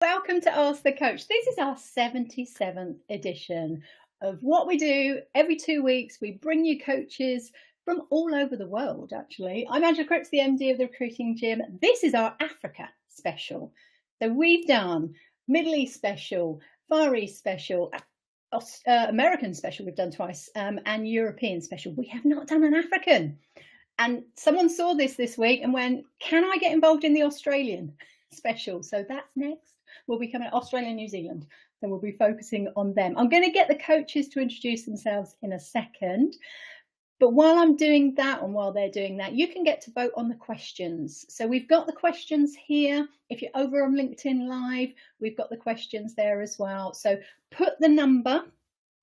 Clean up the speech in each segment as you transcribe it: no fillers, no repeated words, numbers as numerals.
Welcome to Ask the Coach. This is our 77th edition of what we do every 2 weeks. We bring you coaches from all over the world, actually. I'm Angela Crooks, the MD of the Recruiting Gym. This is our Africa special. So we've done Middle East special, Far East special, American special we've done twice, and European special. We have not done an African. And someone saw this week and went, can I get involved in the Australian special? So that's next. We'll be coming to Australia and New Zealand. So we'll be focusing on them. I'm going to get the coaches to introduce themselves in a second. But while I'm doing that and while they're doing that, you can get to vote on the questions. So we've got the questions here. If you're over on LinkedIn Live, we've got the questions there as well. So put the number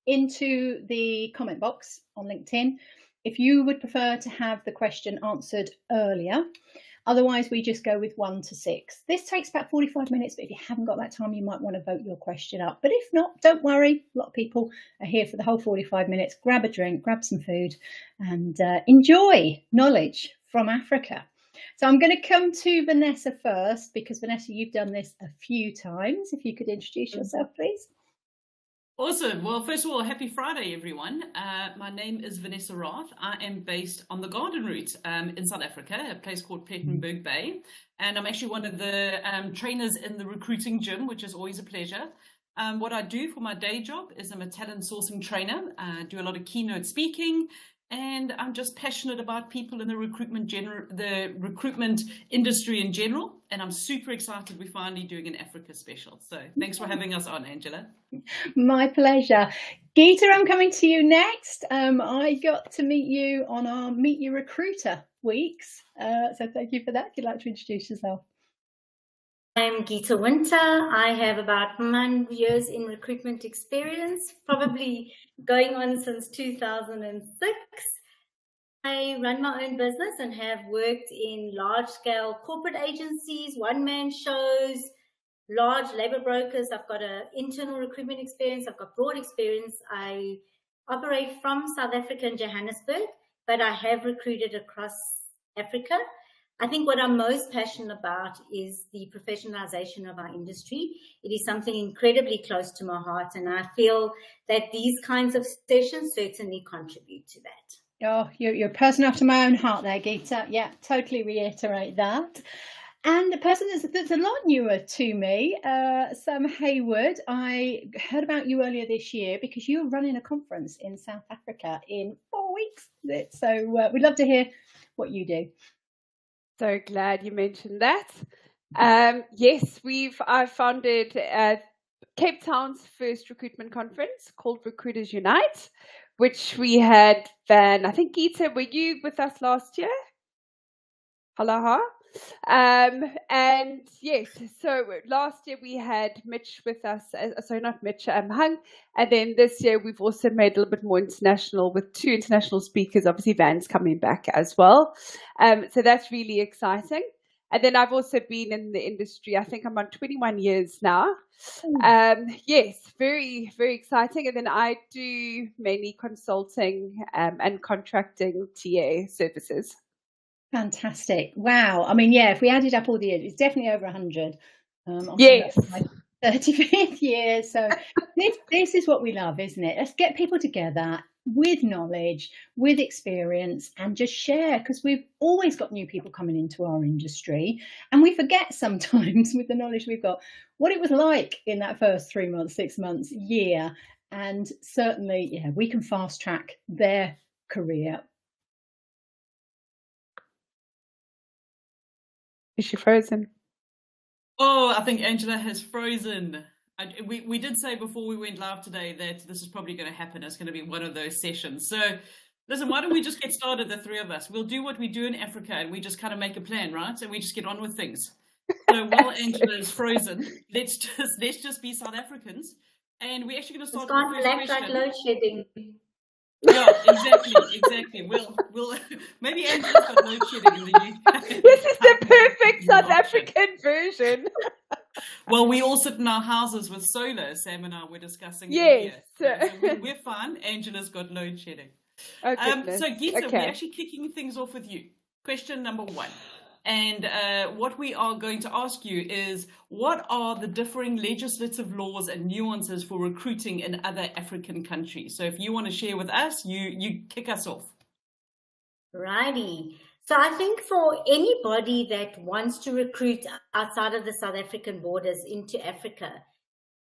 into the comment box on LinkedIn if you would prefer to have the question answered earlier. Otherwise, we just go with 1 to 6. This takes about 45 minutes, but if you haven't got that time, you might want to vote your question up. But if not, don't worry. A lot of people are here for the whole 45 minutes. Grab a drink, grab some food, and enjoy knowledge from Africa. So I'm going to come to Vanessa first, because Vanessa, you've done this a few times. If you could introduce yourself, please. Awesome. Well, first of all, happy Friday, everyone. My name is Vanessa Raath. I am based on the Garden Route in South Africa, a place called Plettenberg Bay. And I'm actually one of the trainers in the Recruiting Gym, which is always a pleasure. What I do for my day job is I'm a talent sourcing trainer. I do a lot of keynote speaking, and I'm just passionate about people in the recruitment industry in general. And I'm super excited we're finally doing an Africa special. So thanks for having us on, Angela. My pleasure. Gita, I'm coming to you next. I got to meet you on our Meet Your Recruiter weeks. So thank you for that. If you'd like to introduce yourself. I'm Gita Winter. I have about 9 years in recruitment experience, probably going on since 2006. I run my own business and have worked in large-scale corporate agencies, one-man shows, large labor brokers. I've got an internal recruitment experience. I've got broad experience. I operate from South Africa and Johannesburg, but I have recruited across Africa. I think what I'm most passionate about is the professionalization of our industry. It is something incredibly close to my heart, and I feel that these kinds of sessions certainly contribute to that. Oh, you're a person after my own heart there, Gita. Yeah, totally reiterate that. And a person that's a lot newer to me, Sam Hayward. I heard about you earlier this year because you're running a conference in South Africa in 4 weeks. So we'd love to hear what you do. So glad you mentioned that. Yes, I've founded Cape Town's first recruitment conference called Recruiters Unite, which we had I think, Gita, were you with us last year? Aloha. And yes, so last year we had Mitch with us, not Mitch, Hung. And then this year we've also made a little bit more international with 2 international speakers, obviously Van's coming back as well. So that's really exciting. And then I've also been in the industry, I think I'm on 21 years now. Yes, very, very exciting. And then I do mainly consulting and contracting TA services. Fantastic. Wow. I mean, yeah, if we added up all the years, it's definitely over 100. Yes. My 35th year. So this is what we love, isn't it? Let's get people together with knowledge, with experience, and just share, because we've always got new people coming into our industry, and we forget sometimes with the knowledge we've got what it was like in that first 3 months, 6 months, year. And certainly, yeah, we can fast track their career. Is she frozen? Oh, I think Angela has frozen. We did say before we went live today that this is probably going to happen. It's going to be one of those sessions. So listen, why don't we just get started, the 3 of us? We'll do what we do in Africa, and we just kind of make a plan, right? And we just get on with things. So while Angela is frozen, let's just be South Africans. And we're actually going to start with the first question. Like load shedding. Yeah, exactly. We'll maybe Angela's got load shedding in the UK. This is the perfect South African version. Well, we all sit in our houses with solar. Sam and I were discussing. Yes. So we're fine. Angela's got load shedding. Oh, so Gita, we're actually kicking things off with you. Question number 1. And what we are going to ask you is, what are the differing legislative laws and nuances for recruiting in other African countries? So if you want to share with us, you kick us off. Righty. So I think for anybody that wants to recruit outside of the South African borders into Africa,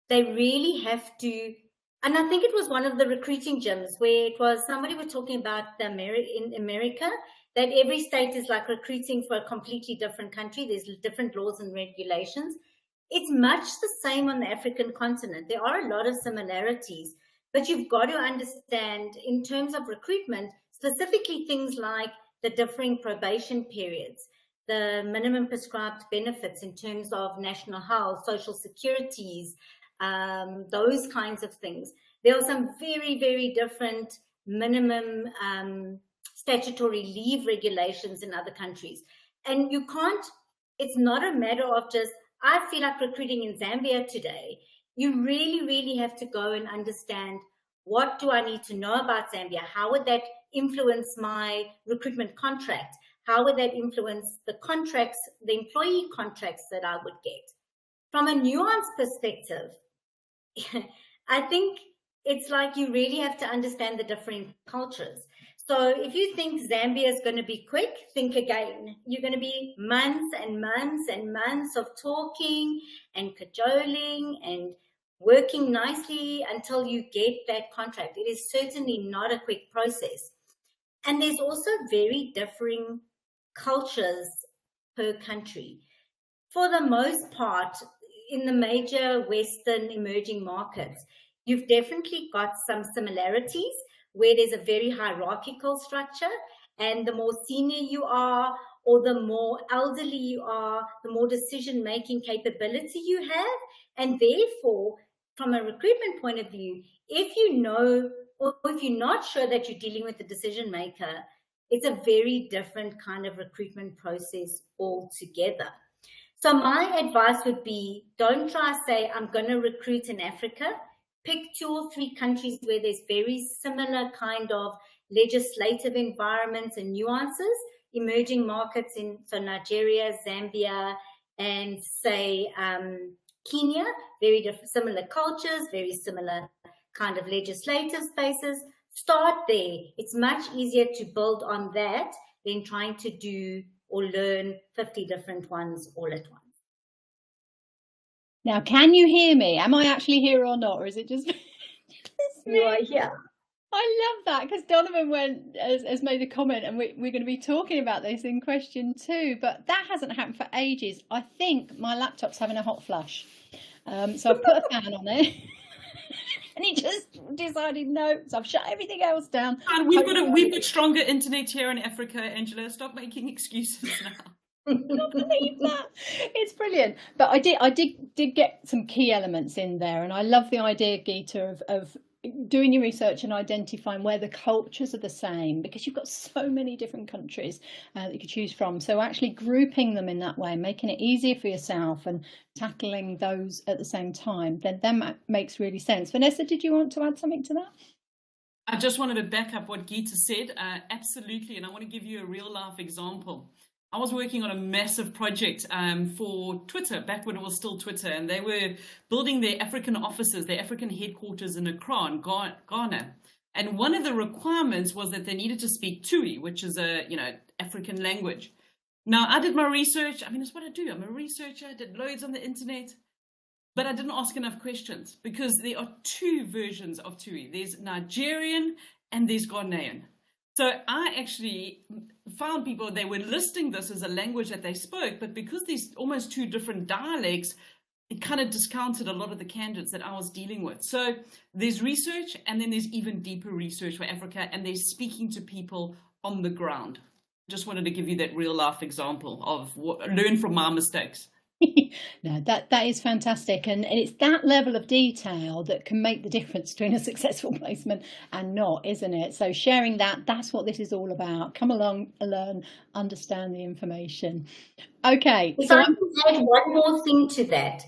they really have to, and I think it was one of the recruiting gyms where it was somebody was talking about in America, that every state is like recruiting for a completely different country. There's different laws and regulations. It's much the same on the African continent. There are a lot of similarities, but you've got to understand in terms of recruitment, specifically things like the differing probation periods, the minimum prescribed benefits in terms of national health, social securities, those kinds of things. There are some very, very different minimum statutory leave regulations in other countries. And you can't, it's not a matter of just, I feel like recruiting in Zambia today. You really, really have to go and understand, what do I need to know about Zambia? How would that influence my recruitment contract? How would that influence the contracts, the employee contracts that I would get? From a nuance perspective, I think it's like you really have to understand the different cultures. So if you think Zambia is going to be quick, think again. You're going to be months and months and months of talking and cajoling and working nicely until you get that contract. It is certainly not a quick process. And there's also very differing cultures per country. For the most part, in the major Western emerging markets, you've definitely got some similarities where there's a very hierarchical structure, and the more senior you are or the more elderly you are, the more decision-making capability you have. And therefore, from a recruitment point of view, if you know, or if you're not sure that you're dealing with the decision maker, it's a very different kind of recruitment process altogether. So my advice would be, don't try to say, I'm going to recruit in Africa. Pick 2 or 3 countries where there's very similar kind of legislative environments and nuances. Emerging markets in so Nigeria, Zambia, and say Kenya, very different, similar cultures, very similar kind of legislative spaces. Start there. It's much easier to build on that than trying to do or learn 50 different ones all at once. Now, can you hear me? Am I actually here or not, or is it just me? You are here. I love that, because Donovan has made a comment, and we're going to be talking about this in question 2, but that hasn't happened for ages. I think my laptop's having a hot flush, so I've put a fan on it. And he just decided no, so I've shut everything else down. And we've got stronger internet here in Africa, Angela. Stop making excuses now. I can't believe that. It's brilliant. But I did get some key elements in there, and I love the idea, Gita, of doing your research and identifying where the cultures are the same, because you've got so many different countries that you could choose from. So actually grouping them in that way, making it easier for yourself and tackling those at the same time, then that makes really sense. Vanessa, did you want to add something to that? I just wanted to back up what Gita said. Absolutely. And I want to give you a real life example. I was working on a massive project for Twitter, back when it was still Twitter, and they were building their African offices, their African headquarters in Accra, Ghana. And one of the requirements was that they needed to speak Tui, which is a African language. Now, I did my research. I mean, it's what I do. I'm a researcher. I did loads on the internet, but I didn't ask enough questions, because there are 2 versions of Tui. There's Nigerian and there's Ghanaian. So I actually found people, they were listing this as a language that they spoke, but because there's almost 2 different dialects, it kind of discounted a lot of the candidates that I was dealing with. So there's research, and then there's even deeper research for Africa, and there's speaking to people on the ground. Just wanted to give you that real life example of learn from my mistakes. No, that is fantastic, and it's that level of detail that can make the difference between a successful placement and not, isn't it? So sharing that's what this is all about. Come along, learn, understand the information. Okay, so I can add one more thing to that.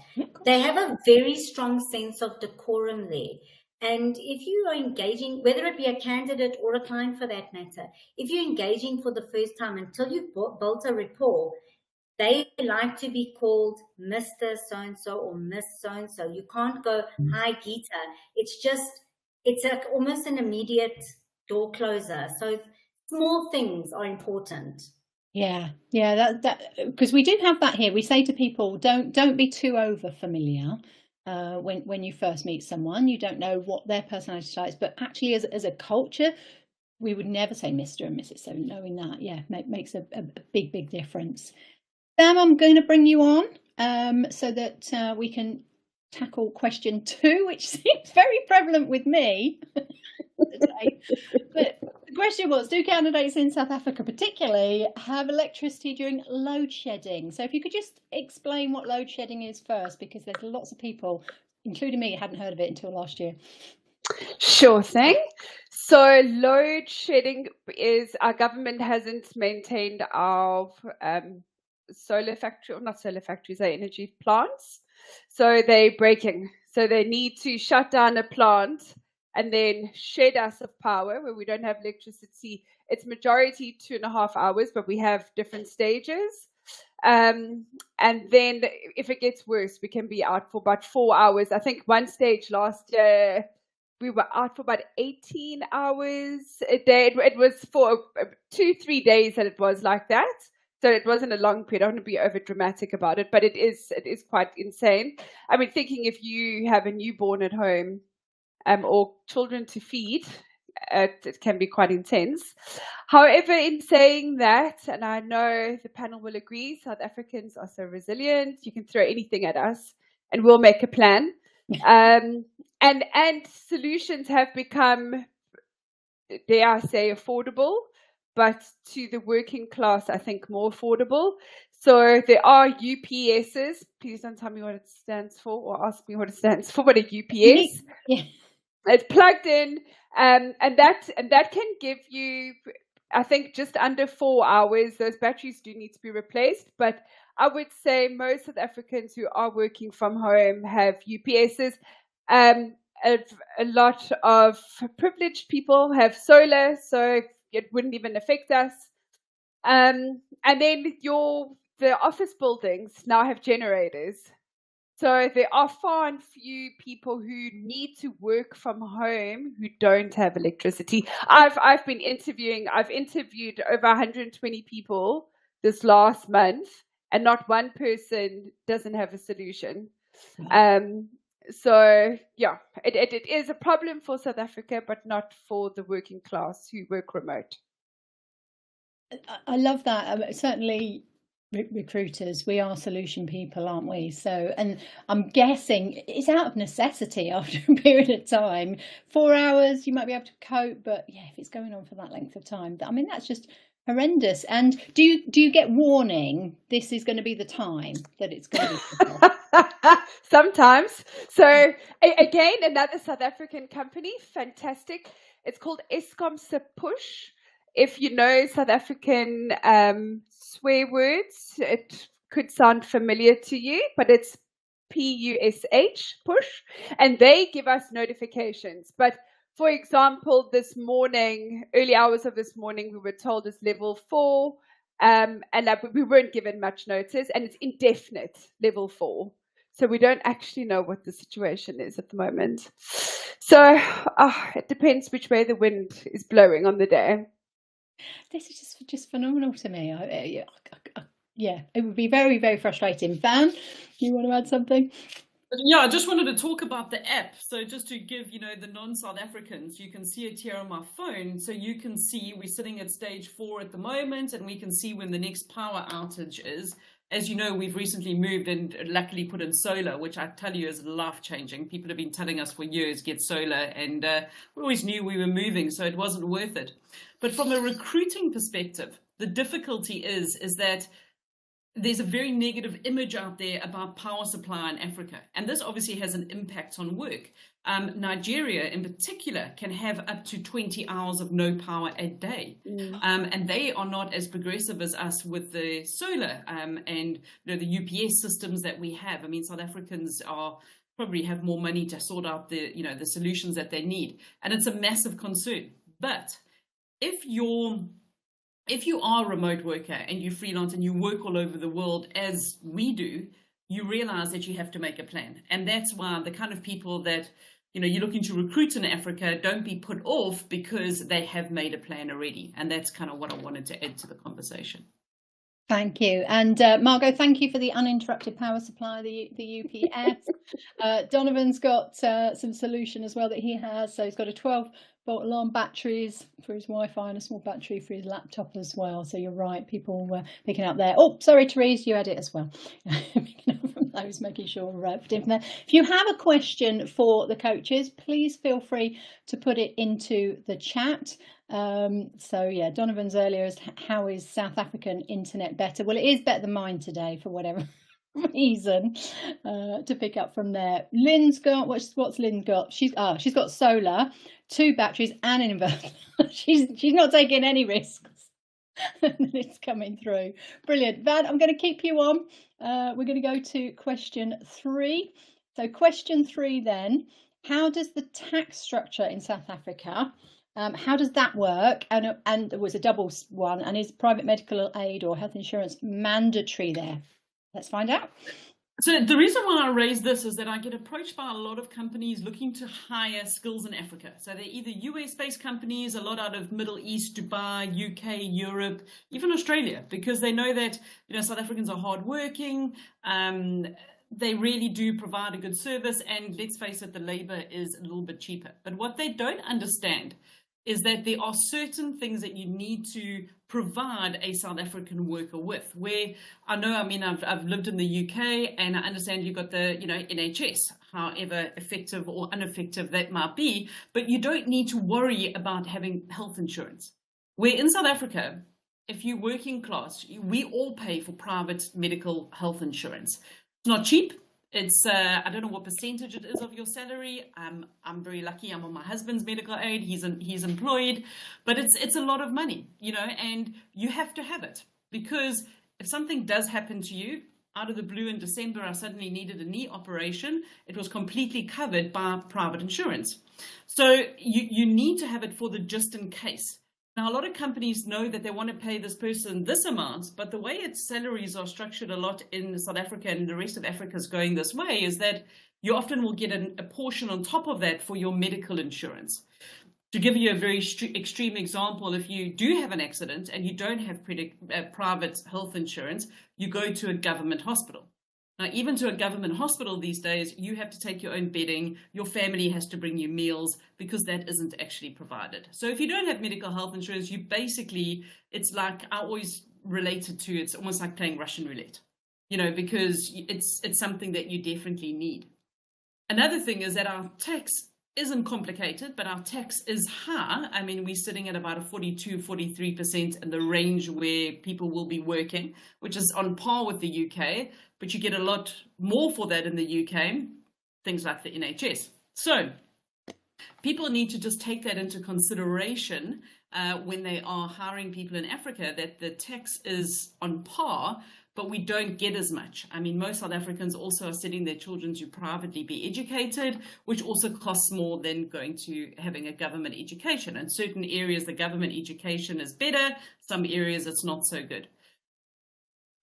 They have a very strong sense of decorum there. And if you are engaging, whether it be a candidate or a client for that matter, if you're engaging for the first time, until you've built a rapport, they like to be called Mr. So-and-so or Miss So-and-so. You can't go, hi, Gita. It's like almost an immediate door closer. So small things are important. Yeah, that because we do have that here. We say to people, don't be too over familiar. When you first meet someone, you don't know what their personality type is, but actually as a culture, we would never say Mr. and Mrs. So knowing that, yeah, makes a big difference. Sam, I'm going to bring you on so that we can tackle question 2, which seems very prevalent with me today. But the question was, do candidates in South Africa particularly have electricity during load shedding? So if you could just explain what load shedding is first, because there's lots of people, including me, hadn't heard of it until last year. Sure thing. So load shedding is, our government hasn't maintained our solar factory, or not solar factories, they're energy plants. So they're breaking. So they need to shut down a plant and then shed us of power where we don't have electricity. It's majority 2.5 hours, but we have different stages. And then if it gets worse, we can be out for about 4 hours. I think one stage last year, we were out for about 18 hours a day. It was for 2-3 days that it was like that. So it wasn't a long period. I don't want to be over dramatic about it, but it is quite insane. I mean, thinking if you have a newborn at home or children to feed, it can be quite intense. However, in saying that, and I know the panel will agree, South Africans are so resilient. You can throw anything at us and we'll make a plan. And solutions have become, dare I say, affordable, but to the working class, I think more affordable. So there are UPSs. Please don't tell me what it stands for or ask me what it stands for, but a UPS. Yeah. It's plugged in, and that can give you, I think, just under 4 hours. Those batteries do need to be replaced, but I would say most South Africans who are working from home have UPSs. A lot of privileged people have solar, so it wouldn't even affect us. And then the office buildings now have generators. So there are far and few people who need to work from home who don't have electricity. I've interviewed over 120 people this last month, and not one person doesn't have a solution. So yeah, it is a problem for South Africa, but not for the working class who work remote. I love that. Certainly recruiters, we are solution people, aren't we? So, and I'm guessing it's out of necessity after a period of time. 4 hours, you might be able to cope, but yeah, if it's going on for that length of time, I mean, that's just horrendous. And do you get warning this is going to be the time that it's going to be? Sometimes. So again, another South African company, fantastic. It's called Eskom se Push. If you know South African swear words, it could sound familiar to you, but it's PUSH, push, and they give us notifications. But for example, this morning, early hours of this morning, we were told it's level 4, and we weren't given much notice, and it's indefinite level 4. So we don't actually know what the situation is at the moment. So it depends which way the wind is blowing on the day. This is just phenomenal to me. Yeah, it would be very, very frustrating. Van, you want to add something? Yeah, I just wanted to talk about the app. So just to give, the non-South Africans, you can see it here on my phone. So you can see we're sitting at stage 4 at the moment, and we can see when the next power outage is. As you know, we've recently moved and luckily put in solar, which I tell you is life-changing. People have been telling us for years, get solar, and we always knew we were moving, so it wasn't worth it. But from a recruiting perspective, the difficulty is that there's a very negative image out there about power supply in Africa, and this obviously has an impact on work. Nigeria in particular can have up to 20 hours of no power a day, and they are not as progressive as us with the solar and the UPS systems that we have. I mean, South Africans probably have more money to sort out the solutions that they need, and it's a massive concern. But if your if you are a remote worker and you freelance and you work all over the world as we do, you realize that you have to make a plan. And that's why the kind of people that you're looking to recruit in Africa, don't be put off because they have made a plan already. And that's kind of what I wanted to add to the conversation. Thank you. And Margot, thank you for the uninterrupted power supply, the UPS. Donovan's got some solution as well that he has. So he's got a 12-volt alarm batteries for his Wi-Fi and a small battery for his laptop as well. So you're right, people were picking up there. Oh, sorry, Therese, you had it as well. Picking up from those, making sure we're different there. If you have a question for the coaches, please feel free to put it into the chat. So yeah, Donovan's earlier is how is South African internet better? Well, it is better than mine today for whatever reason, to pick up from there. Lynn's got, what's Lynn got? She's got solar, 2 batteries and an inverter. she's not taking any risks. It's coming through. Brilliant. Van, I'm going to keep you on. We're going to go to question 3. So question 3 then, how does the tax structure in South Africa, how does that work? And it was a double one. And is private medical aid or health insurance mandatory there? Let's find out. So the reason why I raise this is that I get approached by a lot of companies looking to hire skills in Africa. So they're either US-based companies, a lot out of Middle East, Dubai, UK, Europe, even Australia, because they know that South Africans are hardworking. They really do provide a good service, and let's face it, the labor is a little bit cheaper. But what they don't understand is that there are certain things that you need to provide a South African worker with. Where I've lived in the UK, and I understand you've got the NHS, however effective or ineffective that might be, but you don't need to worry about having health insurance. Where in South Africa, if you're working class, we all pay for private medical health insurance. It's not cheap. It's I don't know what percentage it is of your salary. I'm very lucky. I'm on my husband's medical aid. He's employed, but it's a lot of money, and you have to have it, because if something does happen to you out of the blue in December, I suddenly needed a knee operation. It was completely covered by private insurance. So you need to have it for the just in case. Now, a lot of companies know that they want to pay this person this amount, but the way its salaries are structured a lot in South Africa, and the rest of Africa is going this way, is that you often will get a portion on top of that for your medical insurance. To give you a very extreme example, if you do have an accident and you don't have private health insurance, you go to a government hospital. Now, even to a government hospital these days, you have to take your own bedding. Your family has to bring you meals, because that isn't actually provided. So if you don't have medical health insurance, you basically, it's like, I always relate it to, it's almost like playing Russian roulette, because it's something that you definitely need. Another thing is that our tax isn't complicated, but our tax is high. I mean, we're sitting at about a 42-43% in the range where people will be working, which is on par with the UK, but you get a lot more for that in the UK, things like the NHS. So people need to just take that into consideration when they are hiring people in Africa, that the tax is on par, but we don't get as much. I mean, most South Africans also are sending their children to privately be educated, which also costs more than going to having a government education. In certain areas, the government education is better. Some areas, it's not so good.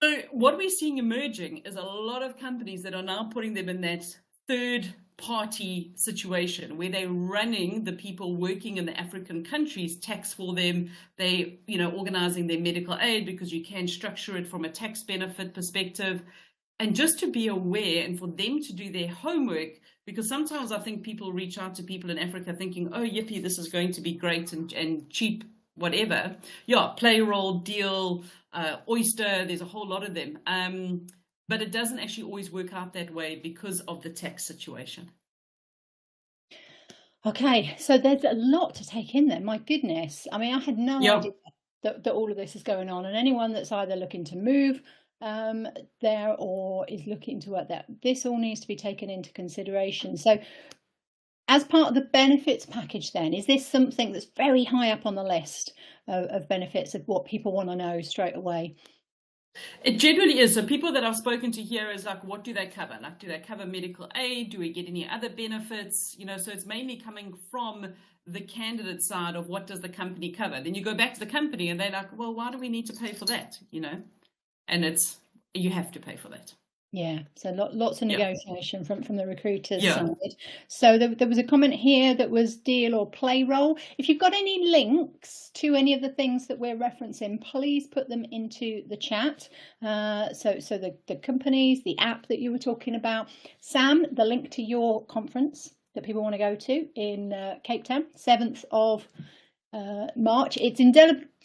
So what we're seeing emerging is a lot of companies that are now putting them in that third party situation, where they're running the people working in the African countries tax for them. They, organizing their medical aid, because you can structure it from a tax benefit perspective. And just to be aware, and for them to do their homework, because sometimes I think people reach out to people in Africa thinking, oh, yippee, this is going to be great and cheap, whatever. Yeah, Payroll, Deal, Oyster, there's a whole lot of them. But it doesn't actually always work out that way because of the tax situation. Okay, so there's a lot to take in there. My goodness. I mean, I had no idea that all of this is going on. And anyone that's either looking to move there or is looking to work there, this all needs to be taken into consideration. So as part of the benefits package then, is this something that's very high up on the list of benefits of what people want to know straight away? It generally is. So people that I've spoken to here is like, what do they cover? Like, do they cover medical aid? Do we get any other benefits? You know, so it's mainly coming from the candidate side of what does the company cover? Then you go back to the company and they're like, well, why do we need to pay for that? You know, and it's, you have to pay for that. Yeah, so lots of negotiation from the recruiter's Yeah. side. So there was a comment here that was deal or play role. If you've got any links to any of the things that we're referencing, please put them into the chat. So the companies, the app that you were talking about. Sam, the link to your conference that people want to go to in Cape Town, 7th of March. It's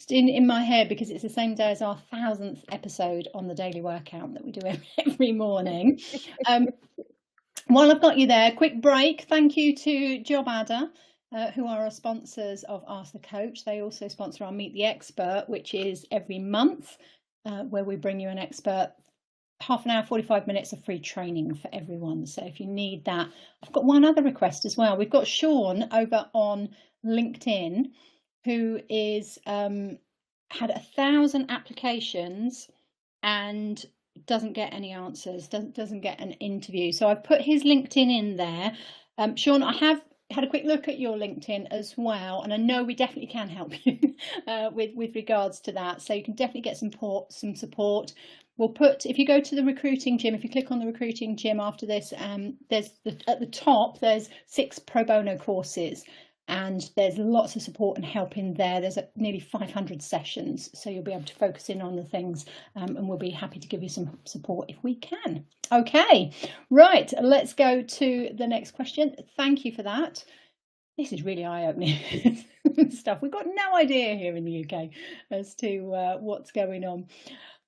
in my head because it's the same day as our 1000th episode on the daily workout that we do every morning. While I've got you there, quick break. Thank you to Job Adder, who are our sponsors of Ask the Coach. They also sponsor our Meet the Expert, which is every month, where we bring you an expert. Half an hour, 45 minutes of free training for everyone. So if you need that, I've got one other request as well. We've got Sean over on LinkedIn, who is had 1,000 applications and doesn't get any answers, doesn't get an interview. So I've put his LinkedIn in there. Sean, I have had a quick look at your LinkedIn as well, and I know we definitely can help you with regards to that. So you can definitely get some support. We'll put, if you go to the recruiting gym, if you click on the recruiting gym after this, there's at the top there's 6 pro bono courses. And there's lots of support and help in there. There's nearly 500 sessions, so you'll be able to focus in on the things, and we'll be happy to give you some support if we can. Okay, right, let's go to the next question. Thank you for that. This is really eye-opening stuff. We've got no idea here in the UK as to what's going on.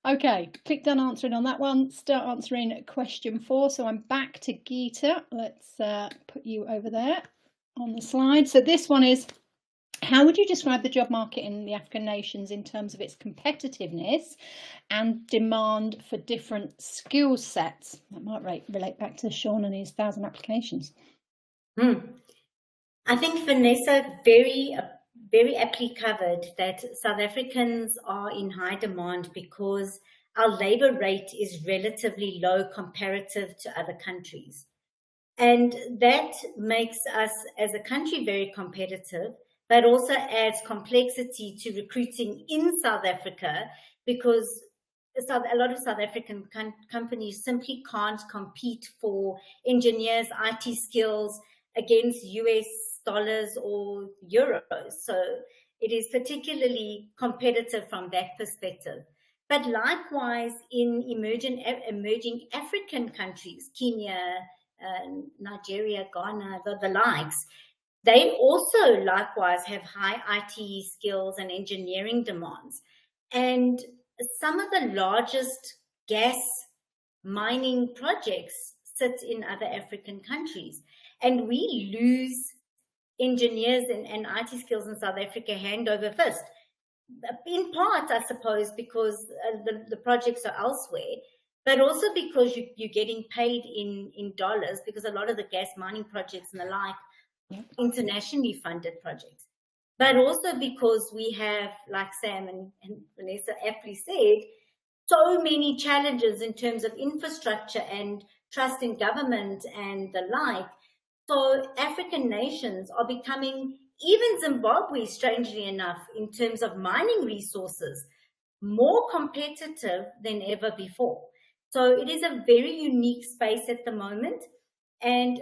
Okay, click done answering on that one. Start answering question 4. So I'm back to Gita. Let's put you over there on the slide. So this one is, how would you describe the job market in the African nations in terms of its competitiveness and demand for different skill sets? That might relate back to Sean and his 1,000 applications. I think Vanessa very aptly covered that South Africans are in high demand because our labour rate is relatively low comparative to other countries. And that makes us as a country very competitive, but also adds complexity to recruiting in South Africa because a lot of South African companies simply can't compete for engineers, IT skills against US dollars or euros. So it is particularly competitive from that perspective. But likewise, in emerging African countries, Kenya, Nigeria, Ghana, the likes, they also likewise have high IT skills and engineering demands. And some of the largest gas mining projects sit in other African countries. And we lose engineers and IT skills in South Africa hand over fist. In part, I suppose, because the projects are elsewhere, but also because you're getting paid in dollars, because a lot of the gas mining projects and the like, internationally funded projects. But also because we have, like Sam and Vanessa aptly said, so many challenges in terms of infrastructure and trust in government and the like. So African nations are becoming, even Zimbabwe, strangely enough, in terms of mining resources, more competitive than ever before. So it is a very unique space at the moment and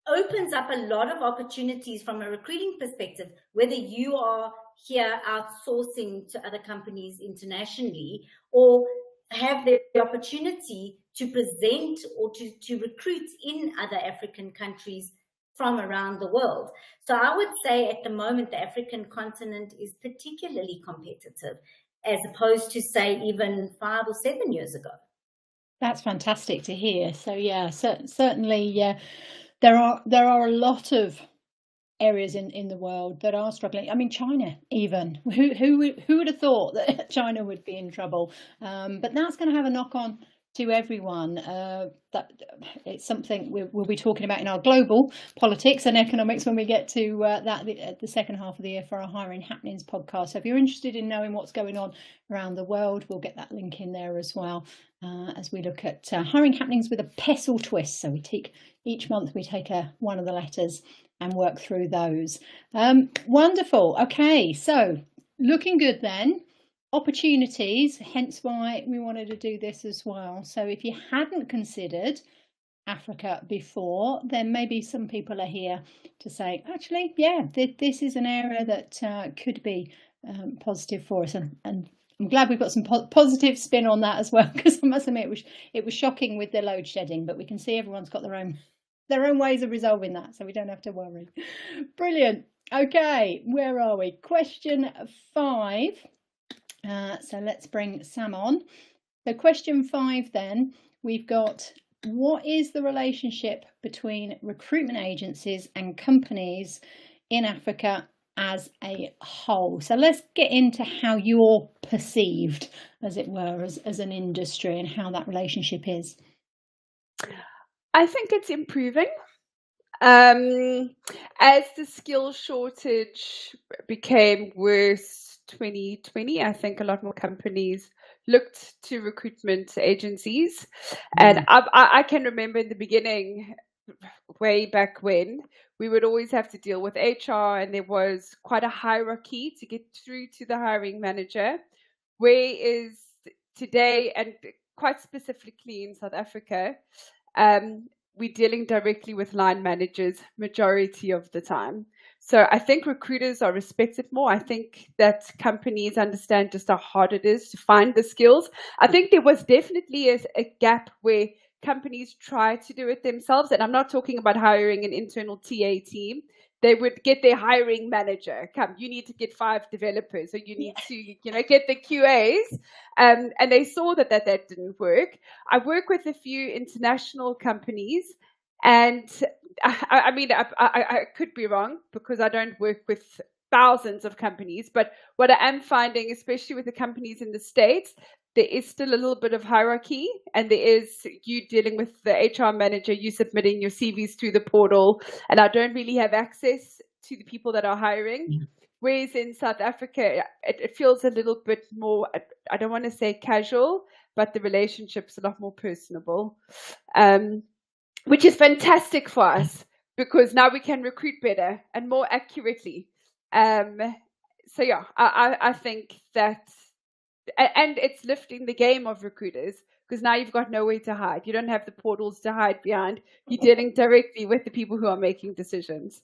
opens up a lot of opportunities from a recruiting perspective, whether you are here outsourcing to other companies internationally or have the opportunity to present or to recruit in other African countries from around the world. So I would say at the moment, the African continent is particularly competitive as opposed to, say, even 5 or 7 years ago. That's fantastic to hear. So yeah, certainly there are a lot of areas in the world that are struggling. I mean, China even. Who would have thought that China would be in trouble? But that's going to have a knock-on to everyone. That it's something we'll be talking about in our global politics and economics when we get to the second half of the year for our Hiring Happenings podcast. So if you're interested in knowing what's going on around the world, we'll get that link in there as well, as we look at hiring happenings with a pestle twist. So each month we take one of the letters and work through those. Wonderful. Okay, so looking good then. Opportunities, hence why we wanted to do this as well. So if you hadn't considered Africa before, then maybe some people are here to say, actually, yeah, this is an area that could be positive for us. And I'm glad we've got some positive spin on that as well, because I must admit it was shocking with the load shedding, but we can see everyone's got their own ways of resolving that, so we don't have to worry. Brilliant. Okay, where are we? Question 5. So let's bring Sam on. So question 5 then, we've got, what is the relationship between recruitment agencies and companies in Africa as a whole? So let's get into how you're perceived, as it were, as an industry, and how that relationship is. I think it's improving. As the skill shortage became worse 2020, I think a lot more companies looked to recruitment agencies. And I can remember in the beginning, way back when, we would always have to deal with HR, and there was quite a hierarchy to get through to the hiring manager. Whereas today, and quite specifically in South Africa, we're dealing directly with line managers majority of the time. So I think recruiters are respected more. I think that companies understand just how hard it is to find the skills. I think there was definitely a gap where companies try to do it themselves. And I'm not talking about hiring an internal TA team. They would get their hiring manager, come, you need to get 5 developers, or you need to, get the QAs. And they saw that didn't work. I work with a few international companies, and I mean, I could be wrong because I don't work with thousands of companies, but what I am finding, especially with the companies in the States, there is still a little bit of hierarchy, and there is you dealing with the HR manager, you submitting your CVs through the portal, and I don't really have access to the people that are hiring. Yeah. Whereas in South Africa, it feels a little bit more, I don't want to say casual, but the relationship's a lot more personable, which is fantastic for us because now we can recruit better and more accurately. So yeah, I think that, and it's lifting the game of recruiters because now you've got nowhere to hide. You don't have the portals to hide behind. You're dealing directly with the people who are making decisions.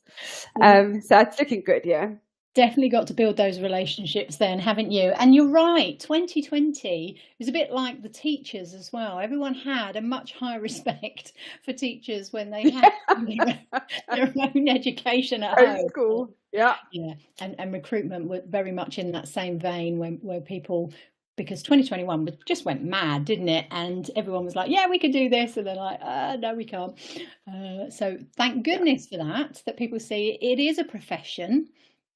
So it's looking good, yeah. Definitely got to build those relationships then, haven't you? And you're right, 2020 was a bit like the teachers as well. Everyone had a much higher respect for teachers when they had their own education at home. School. Yeah. And recruitment was very much in that same vein where people, because 2021 just went mad, didn't it? And everyone was like, yeah, we could do this. And they're like, no, we can't. So thank goodness for that people see it is a profession.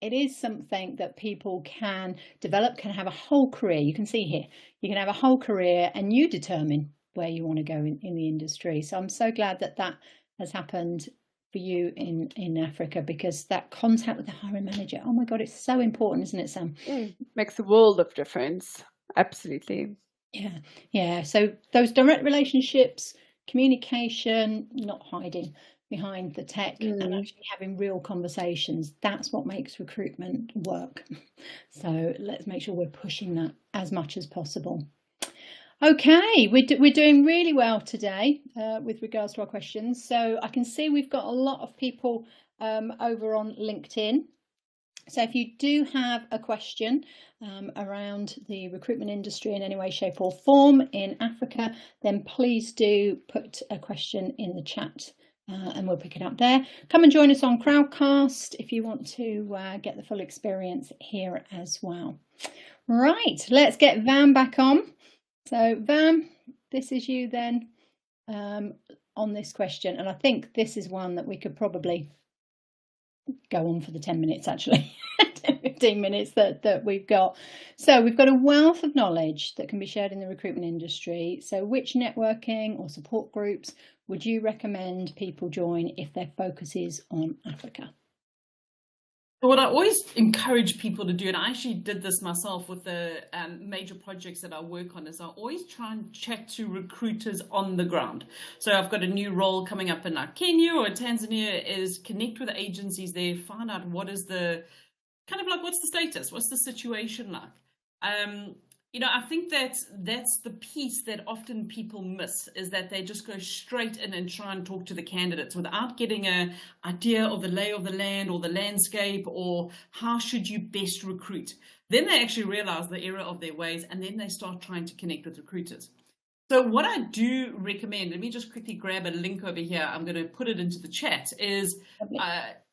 It is something that people can develop, can have a whole career. You can see here, you can have a whole career and you determine where you want to go in the industry. So I'm so glad that has happened for you in Africa, because that contact with the hiring manager, oh my God, it's so important, isn't it, Sam? Makes a world of difference. Absolutely. Yeah. So those direct relationships, communication, not hiding behind the tech, and actually having real conversations, that's what makes recruitment work. So let's make sure we're pushing that as much as possible. Okay, we're doing really well today with regards to our questions. So I can see we've got a lot of people over on LinkedIn. So if you do have a question around the recruitment industry in any way, shape or form in Africa, then please do put a question in the chat. And we'll pick it up there. Come and join us on Crowdcast if you want to get the full experience here as well. Right, let's get Van back on. So Van, this is you then on this question. And I think this is one that we could probably go on for the 10 minutes actually. 10, 15 minutes that we've got. So we've got a wealth of knowledge that can be shared in the recruitment industry. So which networking or support groups would you recommend people join if their focus is on Africa? What I always encourage people to do, and I actually did this myself with the major projects that I work on, is I always try and chat to recruiters on the ground. So I've got a new role coming up in like Kenya or Tanzania, is connect with the agencies there, find out what is the kind of like, what's the status, what's the situation like. You know, I think that's the piece that often people miss, is that they just go straight in and try and talk to the candidates without getting an idea of the lay of the land or the landscape or how should you best recruit. Then they actually realize the error of their ways, and then they start trying to connect with recruiters. So what I do recommend, let me just quickly grab a link over here, I'm going to put it into the chat, is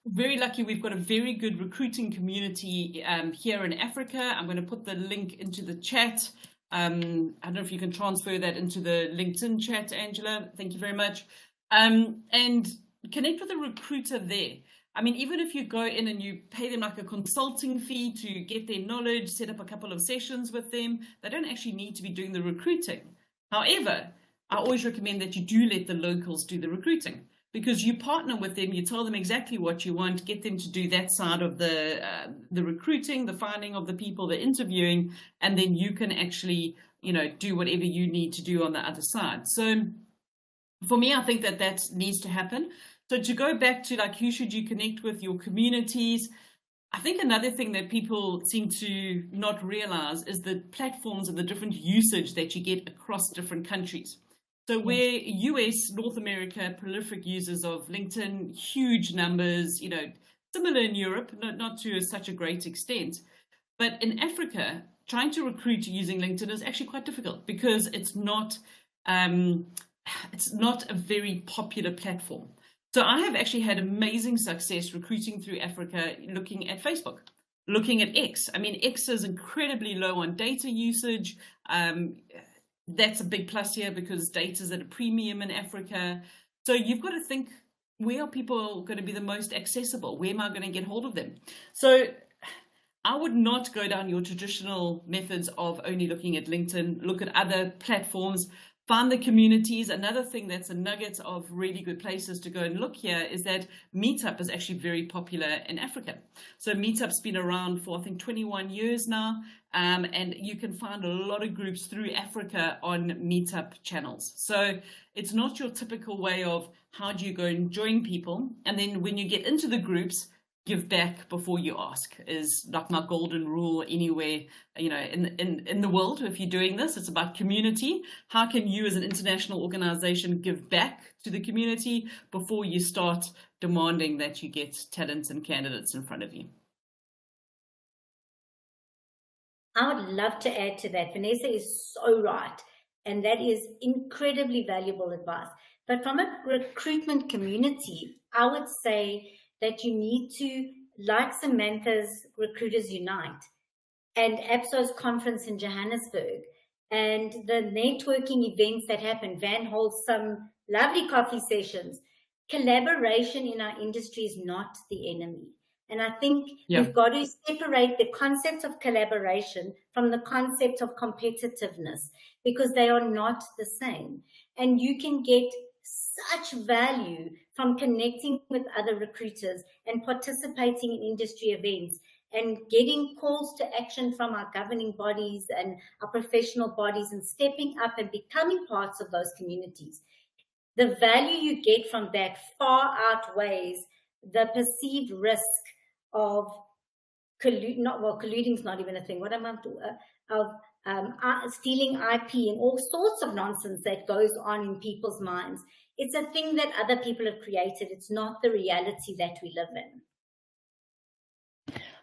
very lucky we've got a very good recruiting community here in Africa. I'm going to put the link into the chat. I don't know if you can transfer that into the LinkedIn chat, Angela. Thank you very much. And connect with a recruiter there. I mean, even if you go in and you pay them like a consulting fee to get their knowledge, set up a couple of sessions with them, they don't actually need to be doing the recruiting. However, I always recommend that you do let the locals do the recruiting, because you partner with them, you tell them exactly what you want, get them to do that side of the recruiting, the finding of the people, the interviewing, and then you can actually, you know, do whatever you need to do on the other side. So for me, I think that needs to happen. So to go back to like, who should you connect with, your communities? I think another thing that people seem to not realize is the platforms and the different usage that you get across different countries. So where US, North America, prolific users of LinkedIn, huge numbers, you know, similar in Europe, not to such a great extent. But in Africa, trying to recruit using LinkedIn is actually quite difficult, because it's not a very popular platform. So I have actually had amazing success recruiting through Africa, looking at Facebook, looking at X. I mean, X is incredibly low on data usage. That's a big plus here, because data is at a premium in Africa. So you've got to think, where are people going to be the most accessible? Where am I going to get hold of them? So I would not go down your traditional methods of only looking at LinkedIn. Look at other platforms. Find the communities. Another thing that's a nugget of really good places to go and look here is that Meetup is actually very popular in Africa. So Meetup's been around for, I think, 21 years now. And you can find a lot of groups through Africa on Meetup channels. So it's not your typical way of how do you go and join people. And then when you get into the groups, give back before you ask, is like my golden rule anywhere, you know, in the world. If you're doing this, it's about community. How can you as an international organization give back to the community before you start demanding that you get talents and candidates in front of you? I would love to add to that. Vanessa is so right. And that is incredibly valuable advice. But from a recruitment community, I would say that you need to, like Samantha's Recruiters Unite and APSO's conference in Johannesburg and the networking events that happen, Van holds some lovely coffee sessions. Collaboration in our industry is not the enemy. And I think we've got to separate the concept of collaboration from the concept of competitiveness, because they are not the same. And you can get such value from connecting with other recruiters and participating in industry events and getting calls to action from our governing bodies and our professional bodies and stepping up and becoming parts of those communities. The value you get from that far outweighs the perceived risk of colluding is not even a thing. What am I of stealing IP and all sorts of nonsense that goes on in people's minds. It's a thing that other people have created. It's not the reality that we live in.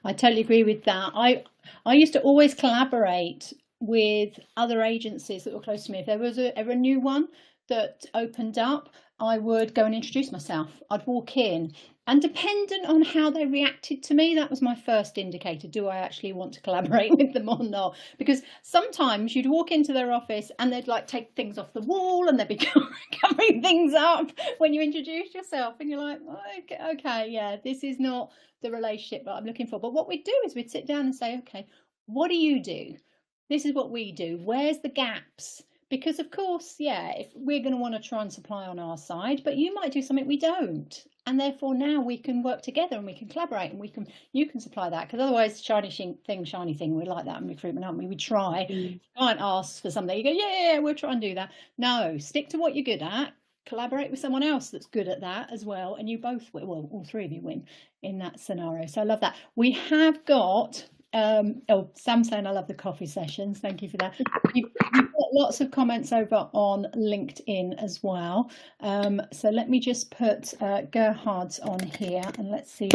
I totally agree with that. I used to always collaborate with other agencies that were close to me. If there was ever a new one that opened up, I would go and introduce myself. I'd walk in, and dependent on how they reacted to me, that was my first indicator. Do I actually want to collaborate with them or not? Because sometimes you'd walk into their office and they'd like take things off the wall and they'd be covering things up when you introduce yourself, and you're like, okay, yeah, this is not the relationship that I'm looking for. But what we'd do is we'd sit down and say, okay, what do you do? This is what we do. Where's the gaps? Because of course, yeah, if we're going to want to try and supply on our side, but you might do something we don't. And therefore now we can work together and we can collaborate, and you can supply that. Because otherwise, shiny thing, we're like that in recruitment, aren't we? We try. You can't ask for something. You go, yeah, we'll try and do that. No, stick to what you're good at. Collaborate with someone else that's good at that as well. And you both will, well, all three of you win in that scenario. So I love that. We have got... Sam saying I love the coffee sessions. Thank you for that. You've got lots of comments over on LinkedIn as well. So let me just put Gerhard's on here, and let's see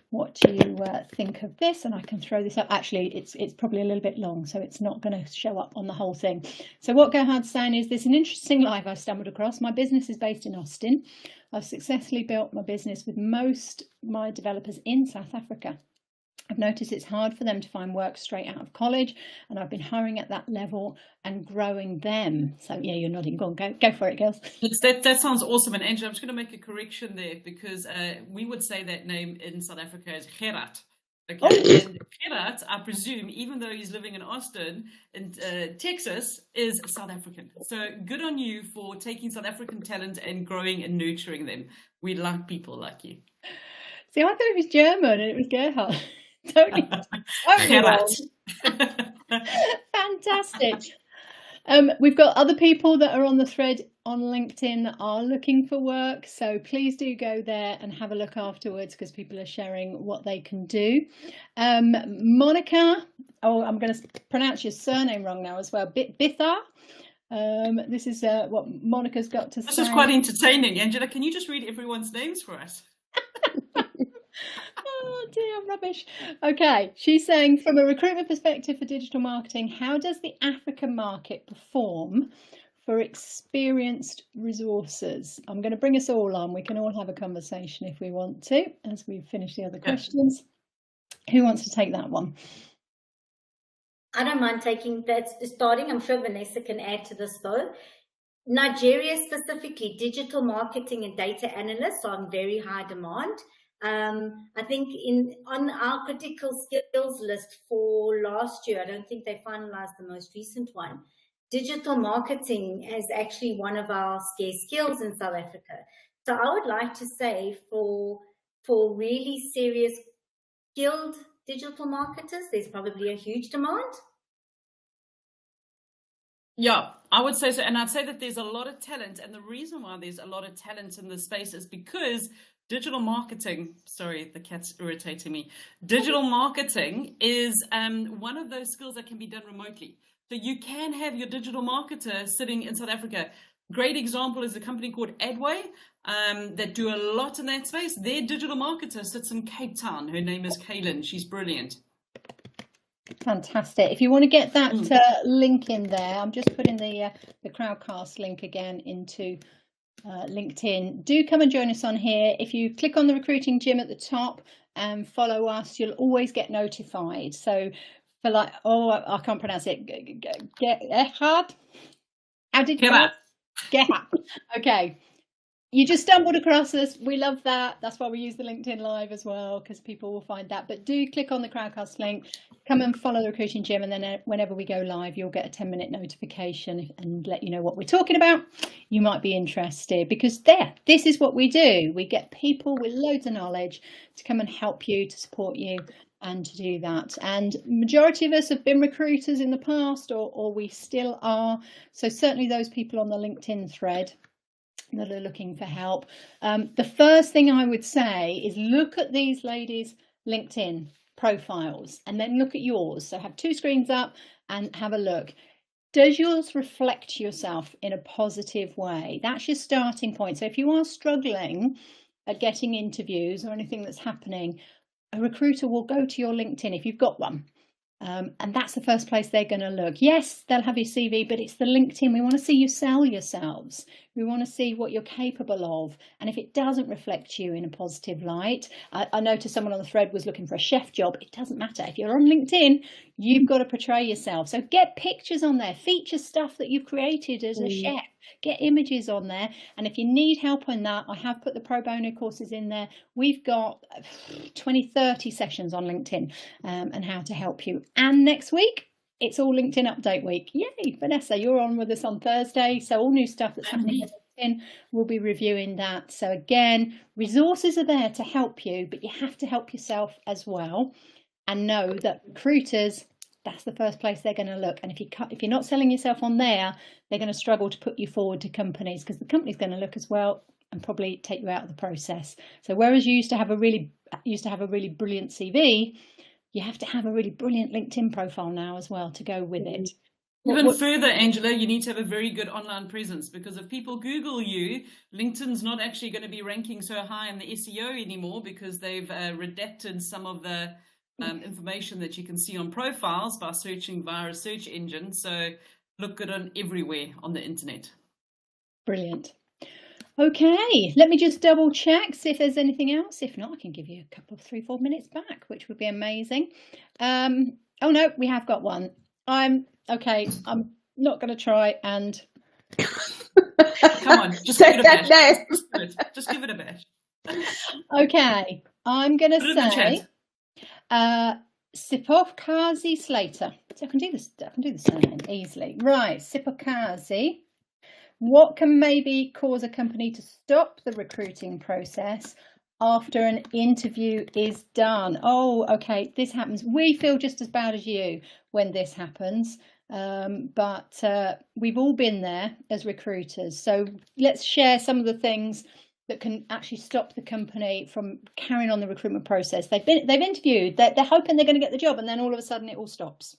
what you think of this. And I can throw this up. Actually, it's probably a little bit long, so it's not going to show up on the whole thing. So what Gerhard's saying is, there's an interesting life I've stumbled across. My business is based in Austin. I've successfully built my business with most my developers in South Africa. I've noticed it's hard for them to find work straight out of college, and I've been hiring at that level and growing them. So yeah, you're nodding. Go on, go for it, girls. That sounds awesome. And Angela, I'm just going to make a correction there, because we would say that name in South Africa as Gerard. Okay, oh. And Gerard, I presume, even though he's living in Austin, in Texas, is South African. So good on you for taking South African talent and growing and nurturing them. We like people like you. See, I thought it was German and it was Gerhard. Totally fantastic. We've got other people that are on the thread on LinkedIn that are looking for work, so please do go there and have a look afterwards, because people are sharing what they can do. Monica, I'm going to pronounce your surname wrong now as well, Bithar. This is what Monica's got to say. This is quite entertaining. Angela, can you just read everyone's names for us? Oh dear, I'm rubbish. Okay, she's saying, from a recruitment perspective for digital marketing, how does the African market perform for experienced resources? I'm going to bring us all on. We can all have a conversation if we want to, as we finish the other questions. Who wants to take that one? I don't mind taking that, starting. I'm sure Vanessa can add to this though. Nigeria specifically, digital marketing and data analysts are in very high demand. I think on our critical skills list for last year, I don't think they finalized the most recent one. Digital marketing is actually one of our scarce skills in South Africa. So I would like to say for really serious skilled digital marketers, there's probably a huge demand. Yeah, I would say so. And I'd say that there's a lot of talent. And the reason why there's a lot of talent in this space is because digital marketing, sorry, the cat's irritating me. Digital marketing is one of those skills that can be done remotely. So you can have your digital marketer sitting in South Africa. Great example is a company called Adway that do a lot in that space. Their digital marketer sits in Cape Town. Her name is Kaylin. She's brilliant. Fantastic. If you want to get that link in there, I'm just putting the Crowdcast link again into LinkedIn. Do come and join us on here. If you click on the recruiting gym at the top and follow us, you'll always get notified. So for like, I can't pronounce it. Gerhard? How did you Gerhard. Okay. You just stumbled across us. We love that. That's why we use the LinkedIn Live as well, because people will find that. But do click on the Crowdcast link, come and follow the recruiting gym, and then whenever we go live, you'll get a 10-minute notification and let you know what we're talking about. You might be interested, because this is what we do. We get people with loads of knowledge to come and help you, to support you, and to do that. And majority of us have been recruiters in the past, or we still are. So certainly those people on the LinkedIn thread that are looking for help. The first thing I would say is look at these ladies' LinkedIn profiles and then look at yours. So have two screens up and have a look. Does yours reflect yourself in a positive way? That's your starting point. So if you are struggling at getting interviews or anything that's happening, a recruiter will go to your LinkedIn if you've got one. And that's the first place they're going to look. Yes, they'll have your CV, but it's the LinkedIn. We want to see you sell yourselves. We want to see what you're capable of. And if it doesn't reflect you in a positive light, I noticed someone on the thread was looking for a chef job. It doesn't matter. If you're on LinkedIn, you've got to portray yourself. So get pictures on there, feature stuff that you've created as a chef, get images on there. And if you need help on that, I have put the pro bono courses in there. We've got 20, 30 sessions on LinkedIn and how to help you. And next week, it's all LinkedIn update week. Yay, Vanessa, you're on with us on Thursday. So all new stuff that's happening on LinkedIn, we'll be reviewing that. So again, resources are there to help you, but you have to help yourself as well. And know that recruiters, that's the first place they're going to look. And if you're not selling yourself on there, they're going to struggle to put you forward to companies, because the company's going to look as well and probably take you out of the process. So whereas you used to have a really brilliant CV, you have to have a really brilliant LinkedIn profile now as well to go with it. Even further, Angela, you need to have a very good online presence, because if people Google you, LinkedIn's not actually going to be ranking so high in the SEO anymore, because they've redacted some of the information that you can see on profiles by searching via a search engine. So look good on everywhere on the internet. Brilliant. Okay, let me just double check, see if there's anything else. If not, I can give you a couple of 3-4 minutes back, which would be amazing. Oh no, we have got one. I'm not going to try and come on, just give it a bash. Just give it a bash. Okay, I'm going to say Sipokazi Slater. So I can do this. I can do the surname easily. Right, Sipokazi. What can maybe cause a company to stop the recruiting process after an interview is done? Oh, okay, this happens. We feel just as bad as you when this happens, but we've all been there as recruiters. So let's share some of the things that can actually stop the company from carrying on the recruitment process. They've interviewed, they're hoping they're going to get the job, and then all of a sudden it all stops.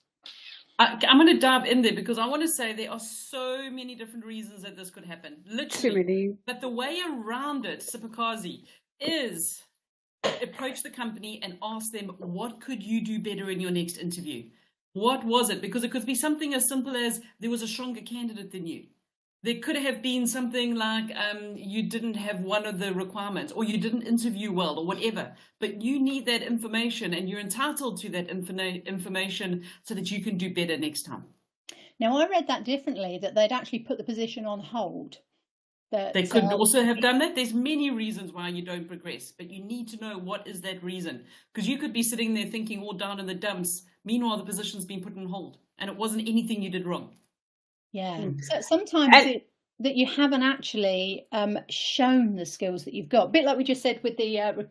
I'm going to dive in there, because I want to say there are so many different reasons that this could happen. Literally. But the way around it, Sipokazi, is approach the company and ask them, what could you do better in your next interview? What was it? Because it could be something as simple as there was a stronger candidate than you. There could have been something like you didn't have one of the requirements, or you didn't interview well, or whatever. But you need that information, and you're entitled to that information so that you can do better next time. Now, I read that differently, that they'd actually put the position on hold. They could also have done that. There's many reasons why you don't progress, but you need to know what is that reason. Because you could be sitting there thinking all down in the dumps. Meanwhile, the position's been put on hold, and it wasn't anything you did wrong. Yeah, so sometimes that you haven't actually shown the skills that you've got. A bit like we just said with the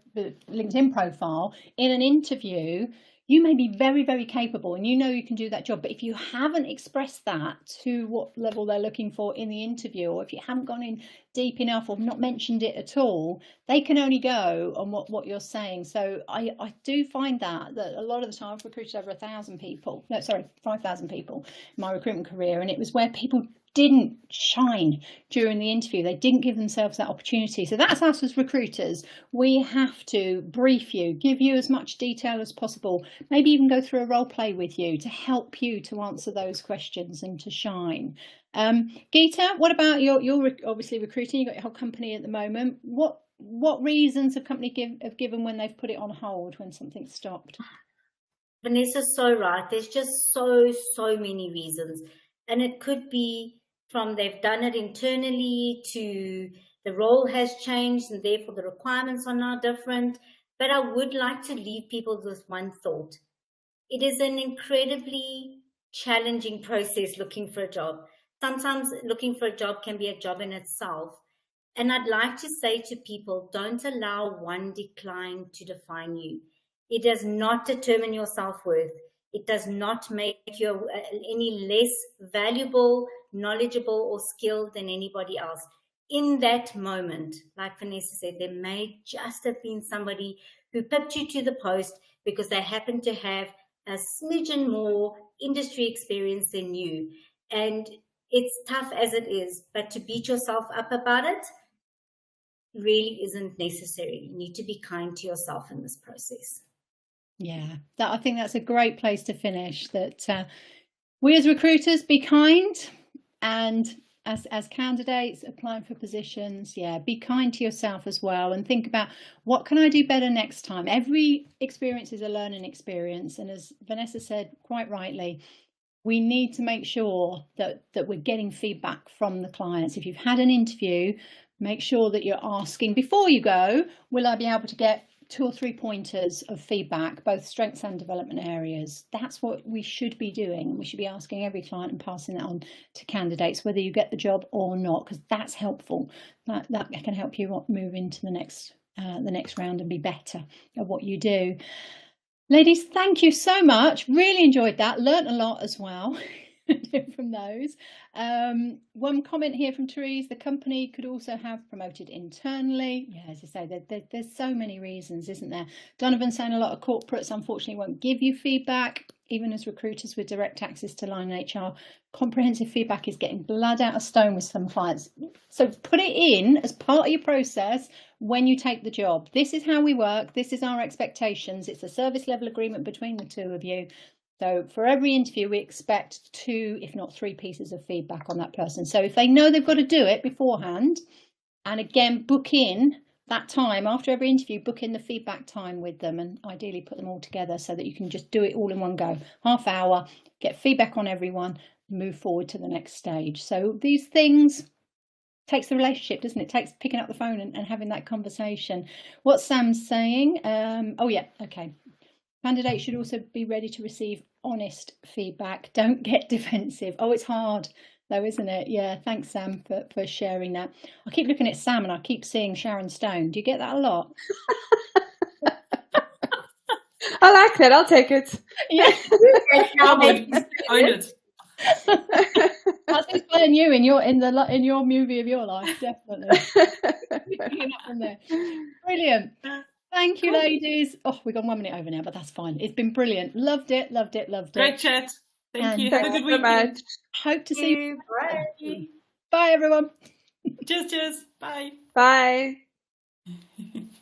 LinkedIn profile. In an interview, you may be very, very capable and you know you can do that job. But if you haven't expressed that to what level they're looking for in the interview, or if you haven't gone in deep enough or not mentioned it at all, they can only go on what you're saying. So I do find that a lot of the time I've recruited over 5,000 people in my recruitment career, and it was where people didn't shine during the interview. They didn't give themselves that opportunity. So that's us as recruiters. We have to brief you, give you as much detail as possible, maybe even go through a role play with you to help you to answer those questions and to shine. Gita, what about you're obviously recruiting, you've got your whole company at the moment. What reasons have companies given when they've put it on hold, when something's stopped? Vanessa's so right. There's just so many reasons. And it could be from they've done it internally to the role has changed and therefore the requirements are now different. But I would like to leave people with one thought. It is an incredibly challenging process looking for a job. Sometimes looking for a job can be a job in itself. And I'd like to say to people, don't allow one decline to define you. It does not determine your self-worth. It does not make you any less valuable, knowledgeable, or skilled than anybody else. In that moment, like Vanessa said, there may just have been somebody who pipped you to the post because they happen to have a smidgen more industry experience than you. And it's tough as it is, but to beat yourself up about it really isn't necessary. You need to be kind to yourself in this process. Yeah, I think that's a great place to finish. That we as recruiters be kind, and as candidates applying for positions, be kind to yourself as well, and think about what can I do better next time. Every experience is a learning experience, and as Vanessa said quite rightly, we need to make sure that we're getting feedback from the clients. If you've had an interview, make sure that you're asking before you go, will I be able to get 2 or 3 pointers of feedback, both strengths and development areas? That's what we should be doing. We should be asking every client and passing that on to candidates, whether you get the job or not, because that's helpful. That can help you move into the next round and be better at what you do. Ladies, thank you so much. Really enjoyed that. Learned a lot as well from those. One comment here from Therese: the company could also have promoted internally. Yeah, as I say, there's so many reasons, isn't there? Donovan saying a lot of corporates unfortunately won't give you feedback, even as recruiters with direct access to line HR. Comprehensive feedback is getting blood out of stone with some clients. So put it in as part of your process when you take the job. This is how we work. This is our expectations. It's a service level agreement between the two of you. So for every interview, we expect 2, if not 3 pieces of feedback on that person. So if they know they've got to do it beforehand, and again, book in that time after every interview, book in the feedback time with them, and ideally put them all together so that you can just do it all in one go. Half hour, get feedback on everyone, move forward to the next stage. So these things takes the relationship, doesn't it? Takes picking up the phone and having that conversation. What Sam's saying, okay. Candidates should also be ready to receive honest feedback. Don't get defensive. Oh, it's hard though, isn't it? Yeah, thanks Sam for sharing that. I keep looking at Sam and I keep seeing Sharon Stone. Do you get that a lot? I like that. I'll take it. Yeah. Own it. That's inspiring you in your movie of your life, definitely. Picking up from there. Brilliant. Thank you, ladies. Oh, we've gone 1 minute over now, but that's fine. It's been brilliant. Loved it. Great chat. Thank you. Have a good weekend. Hope to see you. Bye. Bye, everyone. Cheers. Bye. Bye.